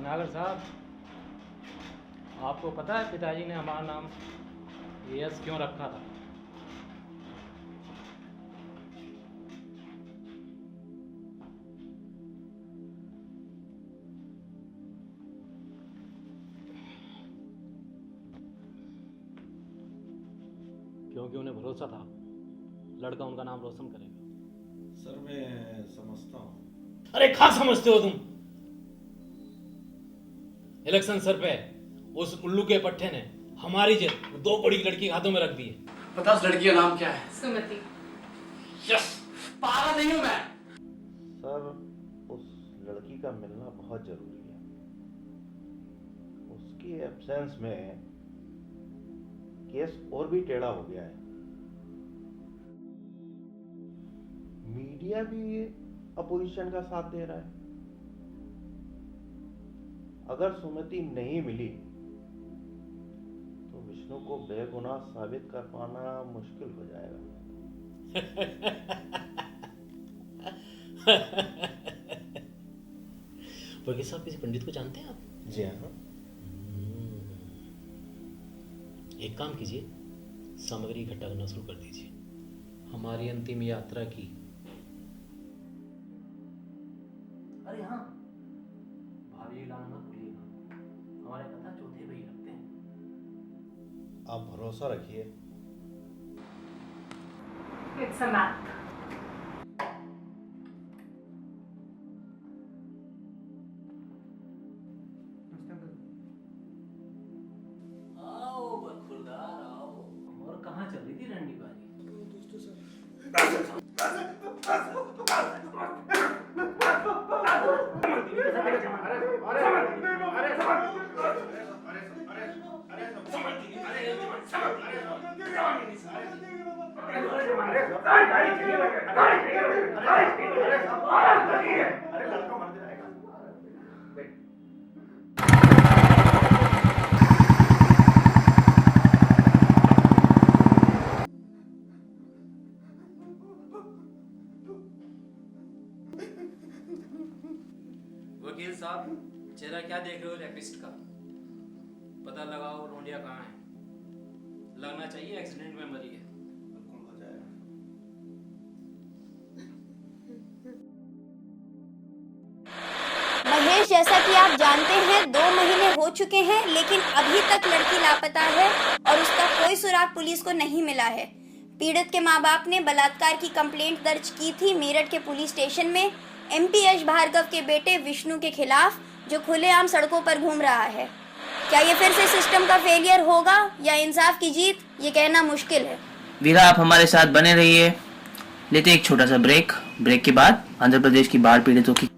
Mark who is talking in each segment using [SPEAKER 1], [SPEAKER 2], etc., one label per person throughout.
[SPEAKER 1] नागर साहब, आपको पता है पिताजी ने हमारा नाम यस क्यों रखा था? क्योंकि उन्हें भरोसा था लड़का उनका नाम रोशन करेगा।
[SPEAKER 2] सर मैं समझता हूँ।
[SPEAKER 1] अरे क्या समझते हो तुम? इलेक्शन सर पे उस उल्लू के पट्टे ने हमारी जिद 2 करोड़ की लड़की के हाथों में रख दी है।
[SPEAKER 3] पता उस लड़की का नाम क्या है?
[SPEAKER 4] सुमति।
[SPEAKER 3] यस, पागल नहीं हूं मैं।
[SPEAKER 2] सर उस लड़की का मिलना बहुत जरूरी है। उसकी एब्सेंस में केस और भी टेढ़ा हो गया है। मीडिया भी अपोजिशन का साथ दे रहा है। अगर सुमति नहीं मिली तो विष्णु को बेगुनाह साबित कर पाना मुश्किल हो जाएगा।
[SPEAKER 1] वकील साहब, किसी पंडित को जानते हैं आप?
[SPEAKER 2] जी हाँ।
[SPEAKER 1] एक काम कीजिए, सामग्री इकट्ठा करना शुरू कर दीजिए। हमारी अंतिम यात्रा की। अरे हाँ, भाभी लाना मत भूलिएगा, हमारे कथा चौथे भाई रखते हैं।
[SPEAKER 2] आप भरोसा रखिए।
[SPEAKER 4] It's a map.
[SPEAKER 1] आओ बरखुरदार आओ। और कहाँ चल रही थी रंडीबाजी?
[SPEAKER 5] दोस्तों सर,
[SPEAKER 1] वकील साहब, चेहरा क्या देख रहे हो रेपिस्ट का? पता लगाओ रोंडिया कहाँ है। लगना चाहिए एक्सीडेंट में मरी है।
[SPEAKER 2] बिल्कुल हो जाएगा।
[SPEAKER 6] महेश, जैसा कि आप जानते हैं 2 महीने हो चुके हैं, लेकिन अभी तक लड़की लापता है और उसका कोई सुराग पुलिस को नहीं मिला है। पीड़ित के माँ बाप ने बलात्कार की कंप्लेंट दर्ज की थी मेरठ के पुलिस स्टेशन में MP यश भार्गव के बेटे विष्णु के खिलाफ, जो खुलेआम सड़कों पर घूम रहा है। क्या ये फिर से सिस्टम का फेलियर होगा या इंसाफ की जीत, ये कहना मुश्किल है।
[SPEAKER 7] वीरा, आप हमारे साथ बने रहिए। लेते एक छोटा सा ब्रेक के बाद आंध्र प्रदेश की बाढ़ पीड़ितों की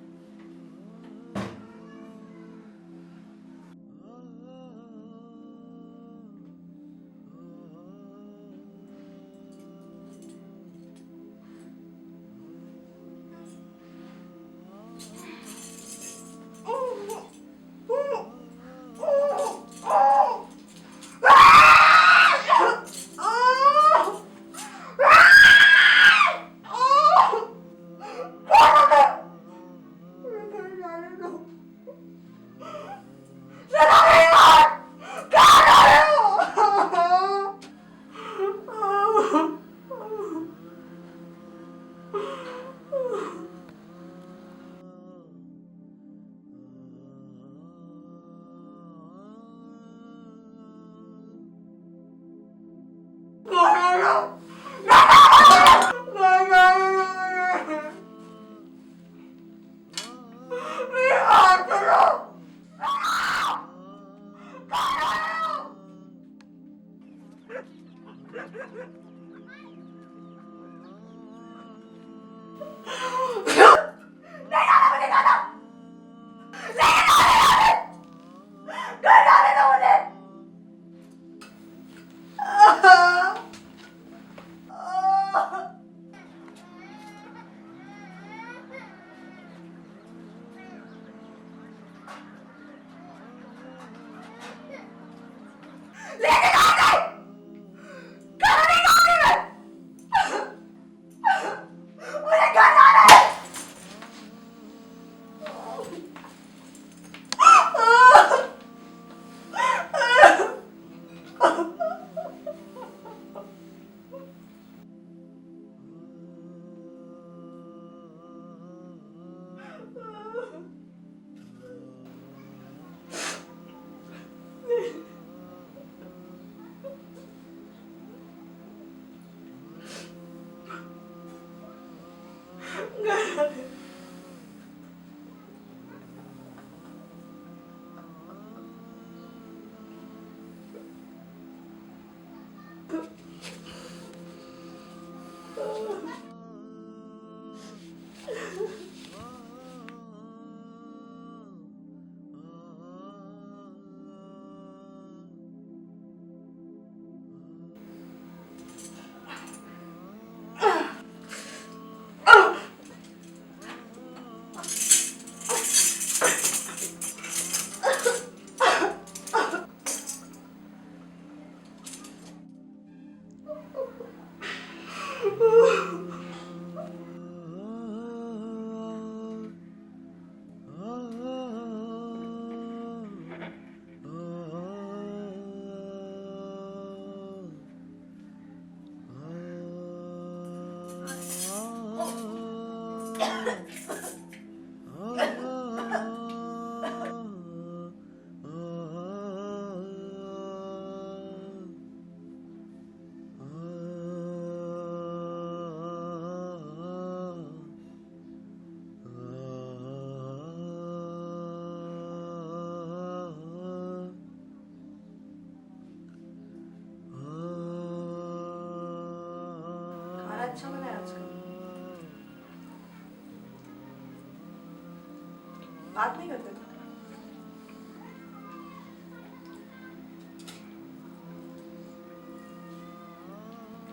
[SPEAKER 4] बात नहीं करते तुम?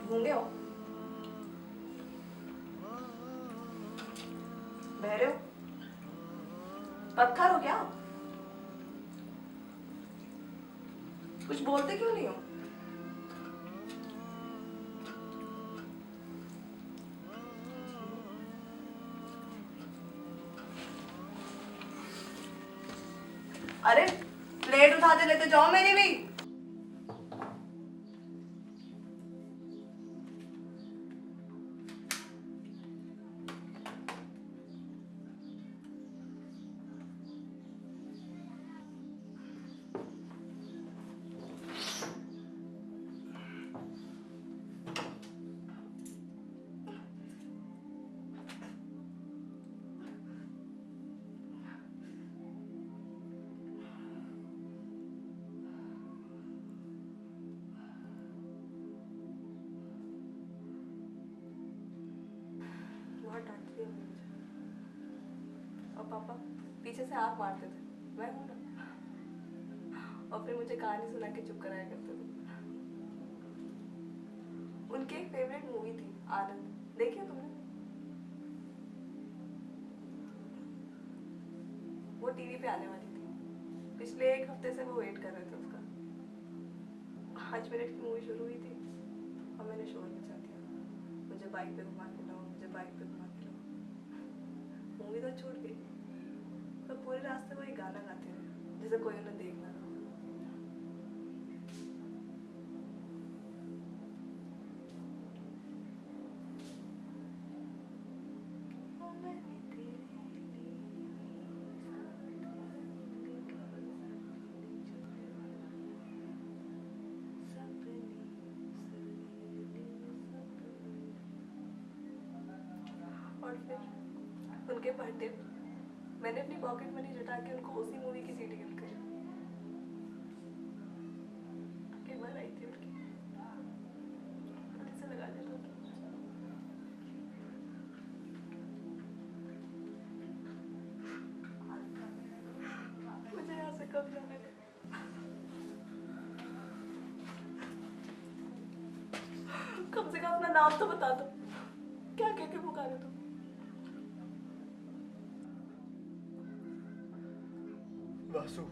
[SPEAKER 4] गूंगे हो? बहरे हो? पत्थर हो क्या? कुछ बोलते क्यों नहीं हो? अरे प्लेट उठाते लेते जाओ मेरी भी। बहुत डांटती है मुझे। और पापा पीछे से आँख मारते थे, मैं हूँ ना। और फिर मुझे कहानी सुना के चुप कराया करते थे। उनकी एक फेवरेट मूवी थी आनंद, देखी है तुमने? वो टीवी पे आने वाली थी। पिछले 1 हफ्ते से वो वेट कर रहे थे उसका। 5 मिनट की मूवी शुरू हुई थी और मैंने शोर मचा दिया। मुझे बाइक पे घुमा के लाओ, मुझे बाइक पे घुमा के लाओ। मूवी तो छूट गई, तो पूरे रास्ते वो एक गाना गाते रहे जैसे कोई उन्हें देख ना रहा। और फिर उनके बर्थडे मैंने अपनी पॉकेट मनी जुटा के उनको उसी मूवी की सीडी गिफ्ट करी। एक बार आई थी उनकी, से लगा लेता था। मुझे यहाँ से कब जाना है? कम से कम अपना नाम तो बता दो, क्या कह के पुकारे तुम?
[SPEAKER 5] वासु,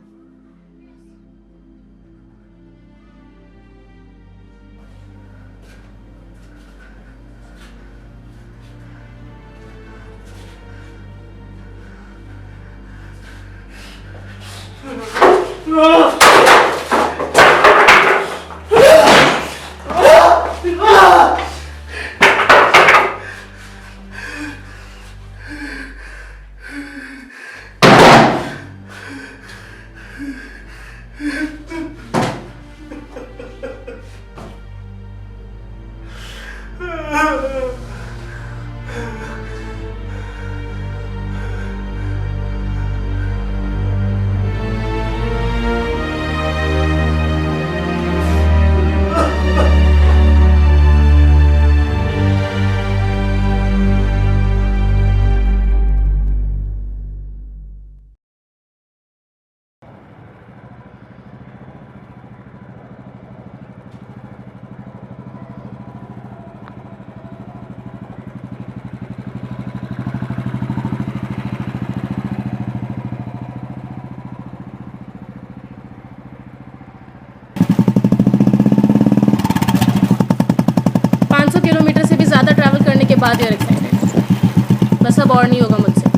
[SPEAKER 8] बाद यूर एक्साइटेड। बस अब और नहीं होगा मुझसे।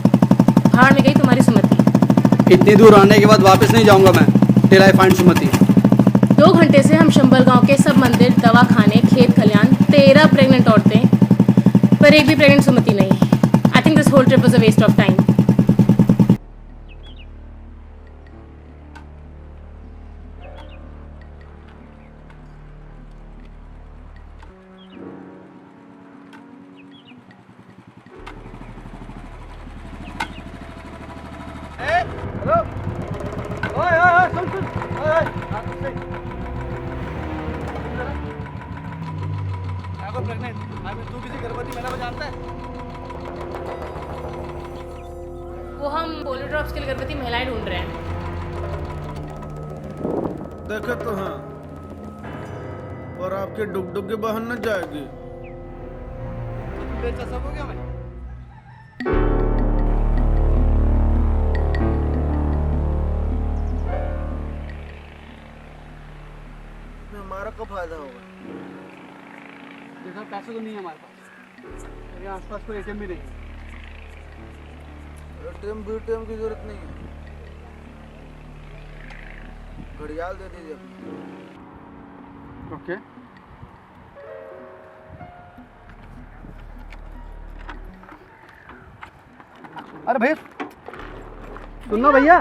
[SPEAKER 8] भाड़ में गई तुम्हारी सुमति।
[SPEAKER 3] इतनी दूर आने के बाद वापस नहीं जाऊंगा मैं टिल आई फाइंड सुमति।
[SPEAKER 8] 2 घंटे से हम शंबल गांव के सब मंदिर, दवाखाने, खेत खलियान, 13 प्रेग्नेंट औरतें, पर एक भी प्रेग्नेंट सुमति नहीं। I think this whole trip was a waste of time. वो हम पोलियो ड्रॉप्स के लिए गर्भवती महिलाएं ढूंढ रहे हैं।
[SPEAKER 5] देखे तो हाँ, और आपकी डुगडुगी बहन न जाएगी।
[SPEAKER 3] बेचा सब हो गया मैं।
[SPEAKER 5] हमारा क्या फायदा होगा?
[SPEAKER 3] देखा पैसे तो नहीं है हमारे पास, मेरे आसपास कोई एटीएम भी नहीं है।
[SPEAKER 5] एटीएम बीटीएम की जरूरत नहीं है, घड़ियाल दे दीजिए।
[SPEAKER 3] ओके। अरे भैया सुनना भैया,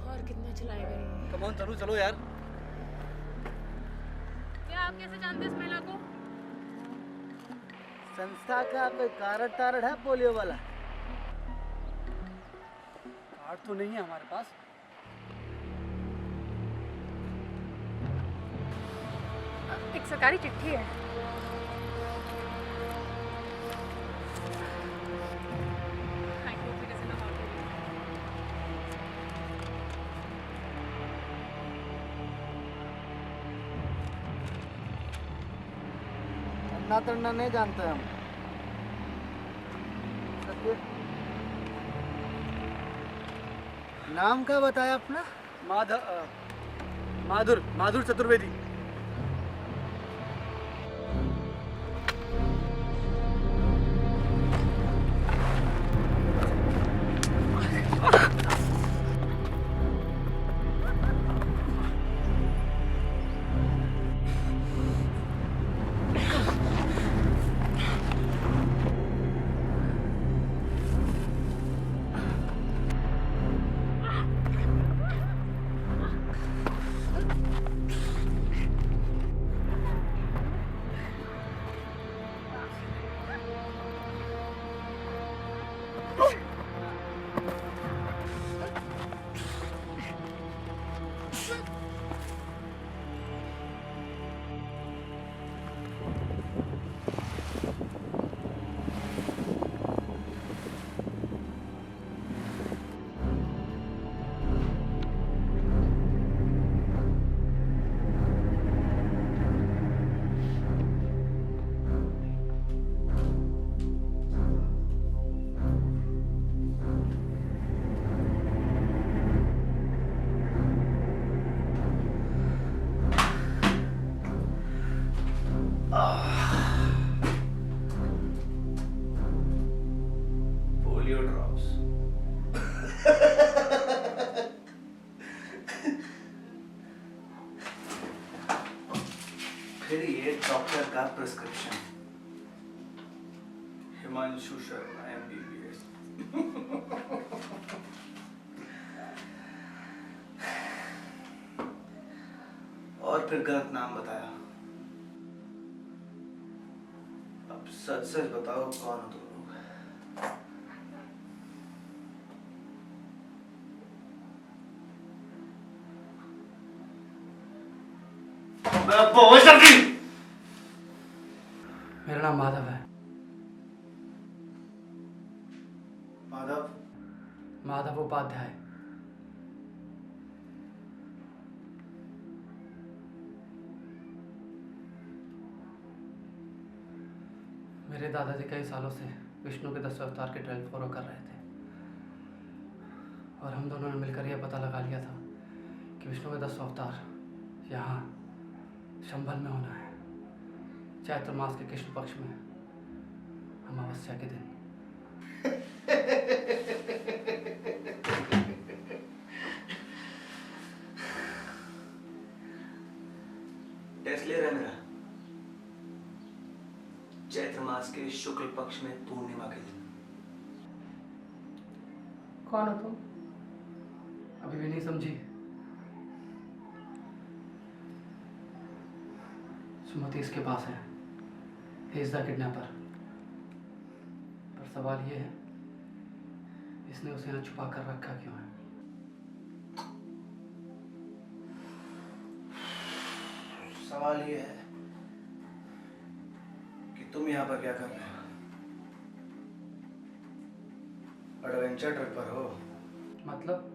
[SPEAKER 8] और कितना चलाएगा ये?
[SPEAKER 3] कम ऑन चलो चलो यार।
[SPEAKER 8] क्या आप कैसे जानते हैं इस महिला को?
[SPEAKER 5] संस्था का कोई कारण तारण है पोलियो वाला?
[SPEAKER 3] कार्ड तो नहीं है हमारे पास।
[SPEAKER 8] एक सरकारी चिट्ठी है।
[SPEAKER 5] अन्ना तन्ना नहीं जानते हम। नाम क्या बताया अपना?
[SPEAKER 3] माधुर माधुर चतुर्वेदी।
[SPEAKER 2] Polio drops. फिर ये डॉक्टर का प्रिस्क्रिप्शन। हिमांशु शर्मा MBBS। और फिर गलत नाम बताया। अब सच सच बताओ कौन हो तुम लोग?
[SPEAKER 3] मेरा नाम माधव है।
[SPEAKER 2] माधव?
[SPEAKER 3] माधव उपाध्याय। मेरे दादाजी कई सालों से विष्णु के 10वें अवतार के ट्रेल फॉलो कर रहे थे और हम दोनों ने मिलकर यह पता लगा लिया था कि विष्णु का 10वां अवतार यहाँ शंभल में होना है, चैत्र मास के कृष्ण पक्ष में अमावस्या के दिन।
[SPEAKER 9] टेस्ट ले रहा है मेरा। चैत्र मास के शुक्ल पक्ष में पूर्णिमा के दिन।
[SPEAKER 8] कौन हो तुम?
[SPEAKER 3] अभी भी नहीं समझी? सुमति इसके पास है, ही इज द किडनैपर। पर सवाल ये है, इसने उसे यहाँ छुपा कर रखा क्यों है?
[SPEAKER 9] सवाल ये है कि तुम यहाँ पर क्या कर रहे हो? एडवेंचर ट्रिप पर हो?
[SPEAKER 3] मतलब?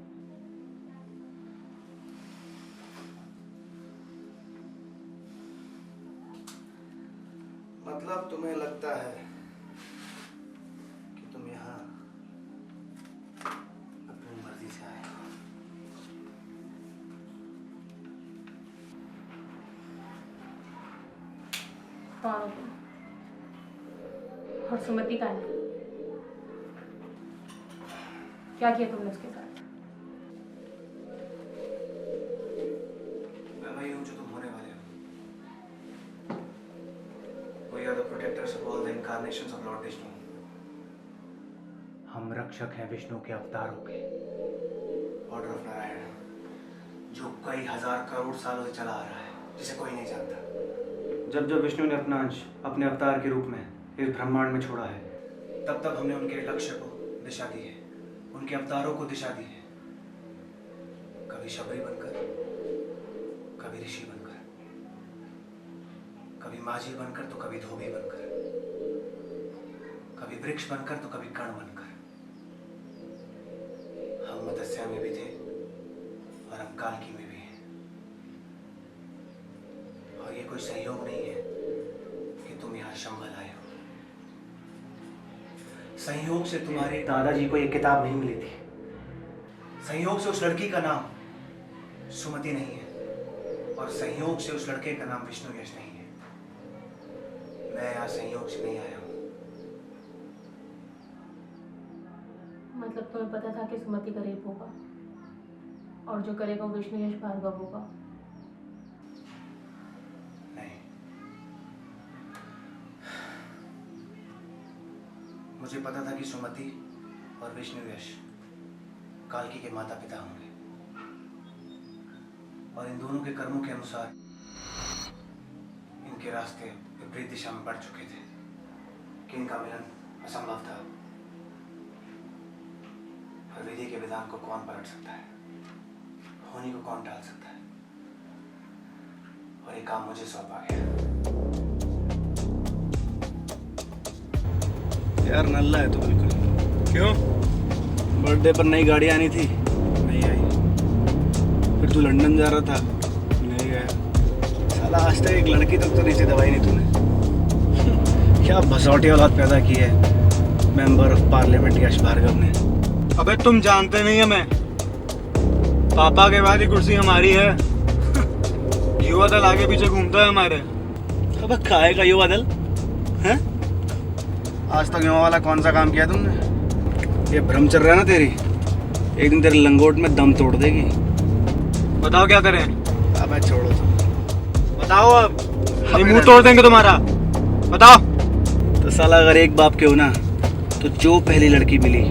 [SPEAKER 9] मतलब तुम्हें लगता है कि तुम यहाँ अपनी मर्जी से आए हो।
[SPEAKER 8] कौन हो तुम? और सुमति का है? क्या किया तुमने उसके साथ?
[SPEAKER 9] मैं वही हूँ जो तुम होने वाले हो। We are the protectors of all the incarnations of Lord Vishnu. हम रक्षक हैं विष्णु के अवतारों के। ऑर्डर ऑफ नारायण, जो कई हजार करोड़ सालों से चला आ रहा है, जिसे कोई नहीं जानता। जब जब विष्णु ने अपना अंश अपने अवतार के रूप में इस ब्रह्मांड में छोड़ा है, तब तब हमने उनके लक्ष्य को दिशा दी है, उनके अवतारों को दिशा दी है। कभी शबरी बनकर, कभी ऋषि बनकर, कभी माझी बनकर तो कभी धोबी बनकर, कभी वृक्ष बनकर तो कभी कण बनकर। हम मत्स्य में भी थे और हम कालकी में भी हैं। और ये कोई सहयोग नहीं है कि तुम यहाँ शंभल आए हो। संयोग से तुम्हारे दादाजी को ये किताब नहीं मिली थी। संयोग से उस लड़की का नाम सुमति नहीं है और संयोग से उस लड़के का नाम विष्णु यश नहीं है। मैं यहाँ संयोग से नहीं आया हूँ।
[SPEAKER 8] मतलब तुम्हें पता था कि सुमति का रेप होगा और जो करेगा वो विष्णु यश भार्गव होगा?
[SPEAKER 9] नहीं, मुझे पता था कि सुमति और विष्णु यश कालकी के माता पिता होंगे और इन दोनों के कर्मों के अनुसार इनके रास्ते विपरीत दिशा में बढ़ चुके थे कि इनका मिलन असंभव था। पर विधि के विधान को कौन पलट सकता है, होनी को कौन टाल सकता है? और ये काम मुझे सौंपा गया। यार नल्ला है तो बिल्कुल। क्यों? बर्थडे पर नई गाड़ी आनी थी, नहीं आई। फिर तू लंदन जा रहा था, नहीं गया। साला आज तक एक लड़की तक तो नीचे दवाई नहीं तूने। क्या भसौटी औलाद पैदा की है मेंबर ऑफ पार्लियामेंट यश भार्गव ने। अबे तुम जानते नहीं है, मैं पापा के बाद ही कुर्सी हमारी है। युवा दल आगे पीछे घूमता है हमारे। अबे खाएगा युवा दल हैं? आज तक युवा वाला कौन सा काम किया तुमने? ये भ्रम चल रहा है ना तेरी, एक दिन तेरे लंगोट में दम तोड़ देगी। बताओ क्या करें? अबे छोड़ो तुम, बताओ अब। मुंह तोड़ देंगे तुम्हारा, बताओ। तो साला अगर एक बाप के हो ना, तो जो पहली लड़की मिली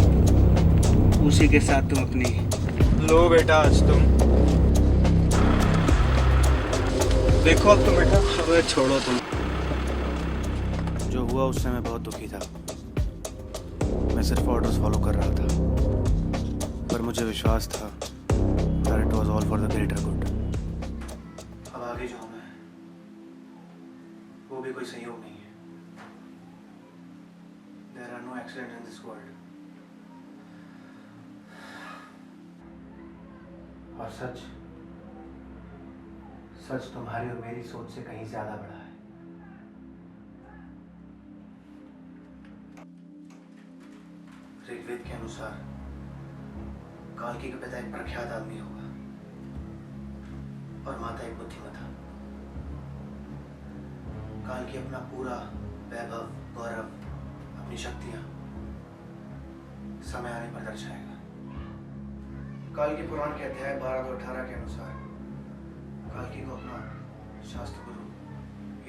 [SPEAKER 9] उसी के साथ तुम अपनी लो बेटा। आज तुम देखो अब तुम बेटा। अबे छोड़ो तुम। जो हुआ उससे मैं बहुत दुखी था। मैं सिर्फ ऑर्डर्स फॉलो कर रहा था, पर मुझे विश्वास था that it was all for the greater good। अब आगे जो मैं, वो भी कोई संयोग नहीं है। There are no accidents in this world। और सच तुम्हारी और मेरी सोच से कहीं ज्यादा बड़ा है।
[SPEAKER 3] अनुसार कालकी का पिता एक प्रख्यात आदमी होगा और माता एक बुद्धिमता। कालकी अपना पूरा वैभव, गौरव, अपनी शक्तियां समय आने पर दर्शाएगा। कालकी पुराण के अध्याय 12-18 के अनुसार कालकी को अपना शास्त्र गुरु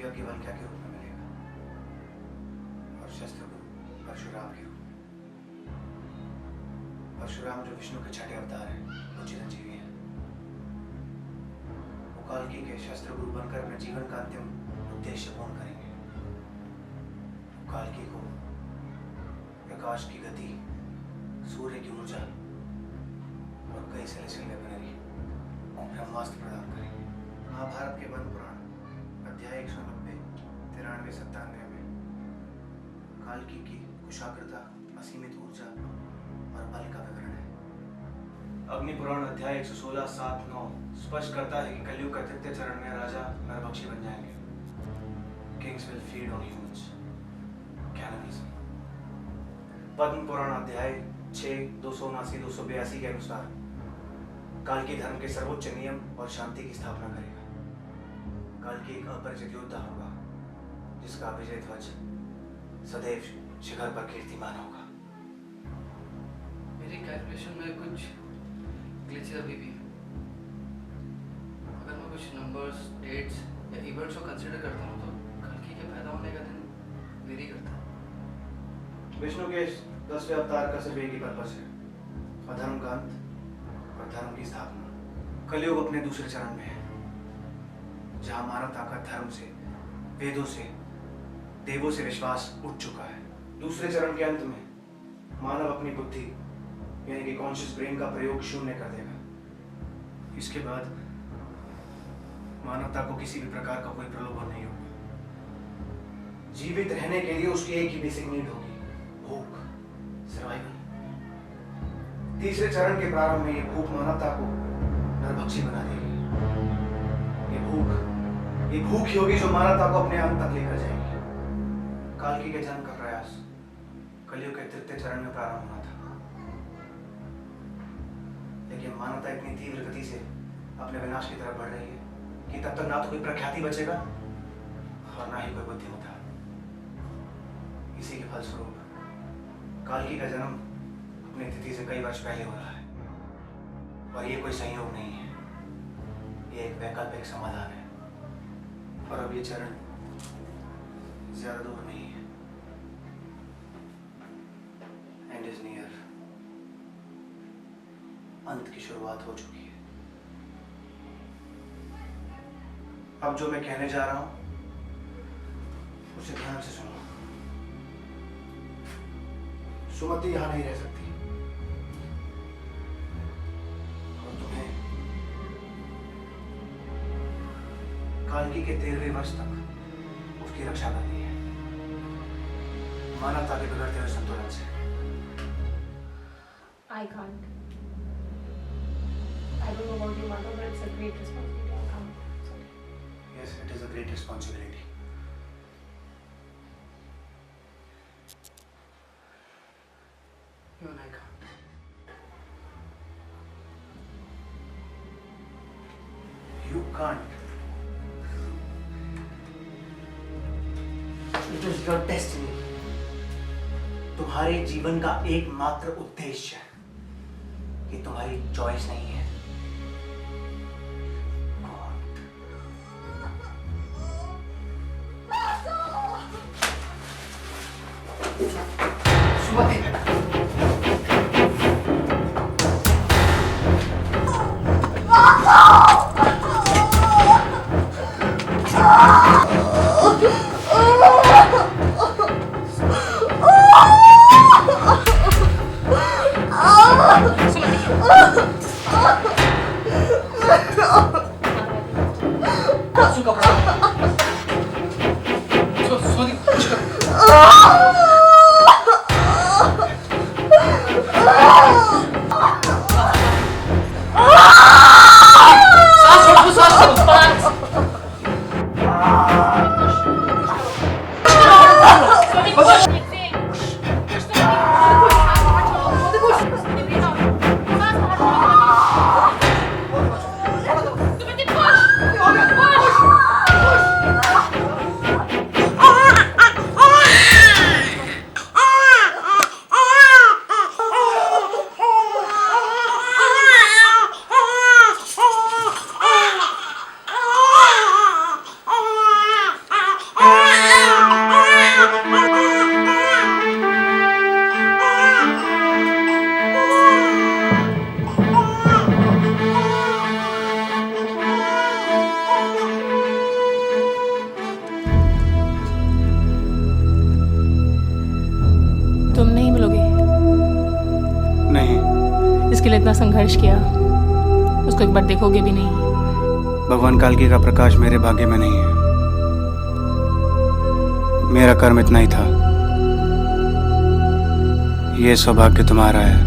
[SPEAKER 3] याज्ञवल्क्य के रूप में मिलेगा और शस्त्र गुरु परशुराम के रूप में। परशुराम जो विष्णु के छठे अवतार हैं, वो चिरंजीवी हैं। वो कालकी के शस्त्र गुरु बनकर अपने जीवन का अंतिम उद्देश्य पूर्ण करेंगे। कालकी को प्रकाश की गति, सूर्य की ऊर्जा और कई सेलेस्टियल वेपनरी ब्रह्मास्त्र प्रदान करेंगे। महाभारत के वन पुराण अध्याय 190, 93-97 में कालकी की कुशाग्रता, असीमित ऊर्जा और बल का विवरण है। अग्नि पुराण अध्याय 116-7-9 स्पष्ट करता है कि कलयुग का तृतीय चरण में राजा नरभक्षी बन जाएंगे। Kings will feed on humans. Cannibalism. Padma Purana अध्याय 6, 279-282 के अनुसार कालकी धर्म के सर्वोच्च नियम और शांति की स्थापना करेगा। कालकी एक अपरिचित योद्धा होगा जिसका विजय ध्वज सदैव शिखर पर कीर्तिमान होगा। मेरी कैलकुलेशन में कुछ ग्लिचेस अभी भी है। अगर मैं कुछ नंबर्स, डेट्स या इवेंट्स को कंसीडर करता हूँ तो कालकी के पैदा होने का दिन देरी करता है। विष्णु के 10वें अवतार का सिर्फ एक ही पर्पस है, अधर्म का अंत और धर्म की स्थापना। कलयुग अपने दूसरे चरण में है, जहां मानवता का धर्म से, वेदों से, देवों से विश्वास उठ चुका है। दूसरे चरण के अंत में मानव अपनी बुद्धि यानी कि कॉन्शियस ब्रेन का प्रयोग शून्य कर देगा। इसके बाद मानवता को किसी भी प्रकार का कोई प्रलोभन नहीं होगा। जीवित रहने के लिए उसकी एक ही बेसिक नीड होगी, भूख, सर्वाइवल। तीसरे चरण के प्रारंभ में ये भूख मानवता को नरभक्षी बना देगी। ये भूख ही होगी जो मानवता को अपने अंत तक लेकर जाएगी। कालकी के जन्म का प्रयास कलयुग के तृतीय चरण में प्रारंभ हुआ था, लेकिन मानवता इतनी तीव्र गति से अपने विनाश की तरफ बढ़ रही है कि तब तक ना तो कोई प्रख्याति बचेगा और ना ही कोई बुद्धिमता। इसी के फलस्वरूप कालकी का जन्म अपनी तिथि से कई वर्ष पहले हो रहा है और ये कोई संयोग नहीं है, ये एक वैकल्पिक समाधान है। और अब ये चरण ज्यादा दूर नहीं है। And is near. अंत की शुरुआत हो चुकी है। अब जो मैं कहने जा रहा हूं उसे ध्यान से सुनो। सुमति यहां नहीं रह सकती और तुम्हें कालकी के 13वें वर्ष तक उसकी रक्षा करनी है, मानवता के बिगड़ते हुए संतुलन से।
[SPEAKER 8] I can't. I don't know about your mother, but it's a great responsibility. I can't. Sorry.
[SPEAKER 3] Yes, it is a great responsibility. Even I can't. You can't. It is your destiny. तुम्हारे जीवन का एकमात्र उद्देश्य ये तुम्हारी choice नहीं है।
[SPEAKER 8] जिसके लिए इतना संघर्ष किया, उसको एक बार देखोगे भी नहीं।
[SPEAKER 9] भगवान कालकी का प्रकाश मेरे भाग्य में नहीं है। मेरा कर्म इतना ही था, ये सौभाग्य तुम्हारा है।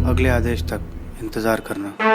[SPEAKER 9] अगले आदेश तक इंतजार करना।